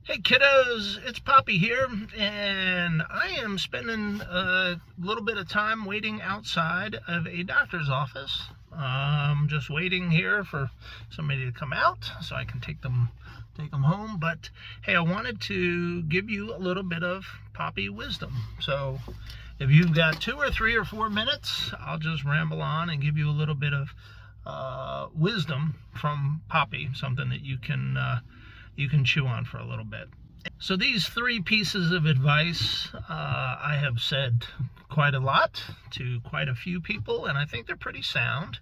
Hey kiddos, it's Poppy here, and I am spending a little bit of time waiting outside of a doctor's office. Just waiting here for somebody to come out so I can take them home. But hey, I wanted to give you a little bit of Poppy wisdom. So if you've got 2 or 3 or 4 minutes, I'll just ramble on and give you a little bit of wisdom from Poppy, something that you can chew on for a little bit. So these 3 pieces of advice I have said quite a lot to quite a few people, and I think they're pretty sound.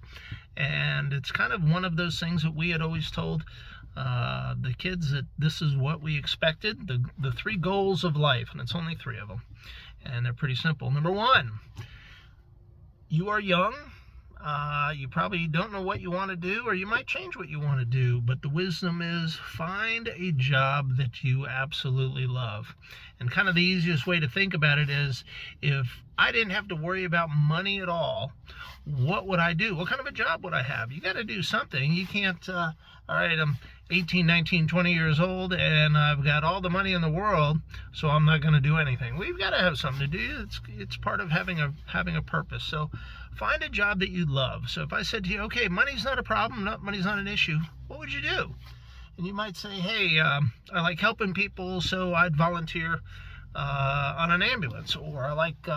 And it's kind of one of those things that we had always told the kids, that this is what we expected, the 3 goals of life, and it's only 3 of them, and they're pretty simple. Number 1, you are young. You probably don't know what you want to do, or you might change what you want to do, but the wisdom is find a job that you absolutely love. And kind of the easiest way to think about it is, if I didn't have to worry about money at all, what would I do? What kind of a job would I have? You got to do something. You can't, all right, I'm 18, 19, 20 years old, and I've got all the money in the world, so I'm not going to do anything. We've got to have something to do. It's part of having a purpose. So find a job that you love. So if I said to you, okay, money's not a problem, money's not an issue, what would you do? And you might say, hey, I like helping people, so I'd volunteer on an ambulance. Or I like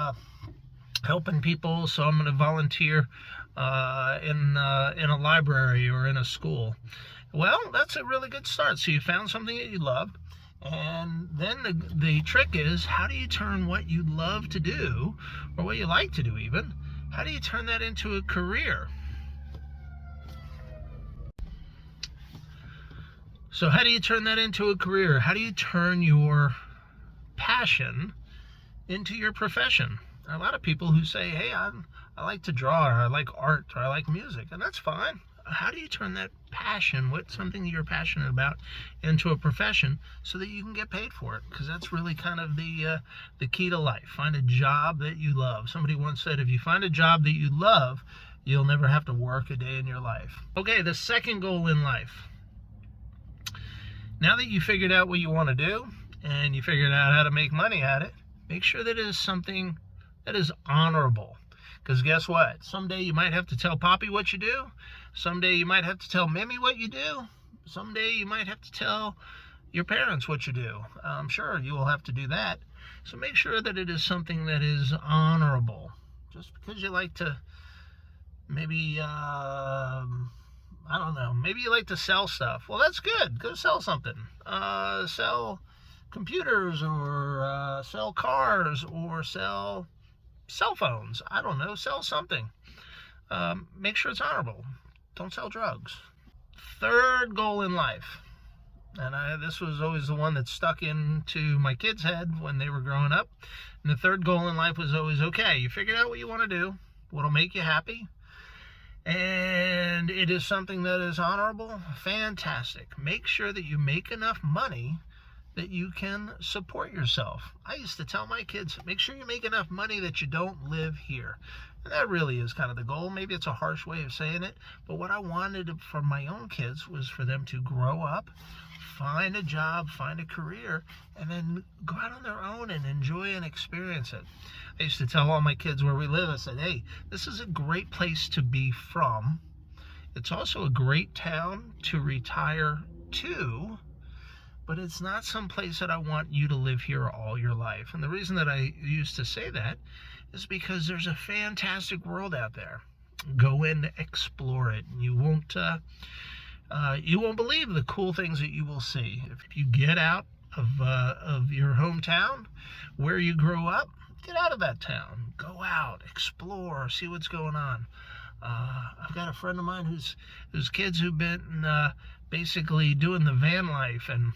helping people, so I'm going to volunteer in a library or in a school. Well, that's a really good start. So you found something that you love. And then the trick is, how do you turn what you love to do, or what you like to do even, how do you turn that into a career? So how do you turn that into a career? How do you turn your passion into your profession? There are a lot of people who say, hey, I like to draw, or I like art, or I like music, and that's fine. How do you turn that passion, something that you're passionate about, into a profession so that you can get paid for it? Because that's really kind of the key to life. Find a job that you love. Somebody once said, if you find a job that you love, you'll never have to work a day in your life. Okay, the second goal in life. Now that you figured out what you want to do, and you figured out how to make money at it, make sure that it is something that is honorable. Because guess what? Someday you might have to tell Poppy what you do. Someday you might have to tell Mimi what you do. Someday you might have to tell your parents what you do. I'm sure you will have to do that. So make sure that it is something that is honorable. Just because you like to maybe, I don't know, maybe you like to sell stuff. Well, that's good. Go sell something. Sell computers, or sell cars, or sell cell phones. I don't know, sell something. Make sure it's honorable. Don't sell drugs. Third goal in life, and this was always the one that stuck into my kids' head when they were growing up. And the third goal in life was always, okay, you figured out what you want to do, what'll make you happy, and it is something that is honorable. Fantastic. Make sure that you make enough money that you can support yourself. I used to tell my kids, make sure you make enough money that you don't live here. And that really is kind of the goal. Maybe it's a harsh way of saying it, but what I wanted from my own kids was for them to grow up, find a job, find a career, and then go out on their own and enjoy and experience it. I used to tell all my kids where we live, I said, hey, this is a great place to be from. It's also a great town to retire to, but it's not some place that I want you to live here all your life. And the reason that I used to say that is because there's a fantastic world out there. Go in, explore it. You won't believe the cool things that you will see if you get out of your hometown, where you grew up. Get out of that town. Go out, explore, see what's going on. I've got a friend of mine whose kids who've been basically doing the van life, and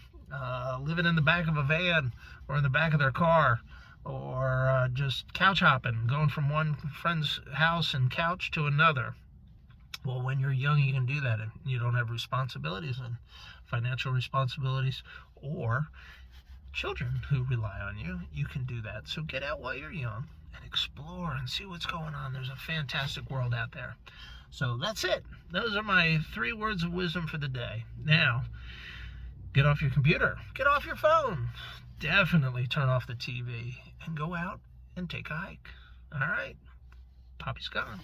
living in the back of a van, or in the back of their car, or just couch hopping, going from one friend's house and couch to another. Well, when you're young, you can do that, and you don't have responsibilities, and financial responsibilities, or children who rely on you. You can do that. So get out while you're young and explore and see what's going on. There's a fantastic world out there. So that's it. Those are my 3 words of wisdom for the day. Now, Get off your computer. Get off your phone. Definitely turn off the TV and go out and take a hike. All right? Poppy's gone.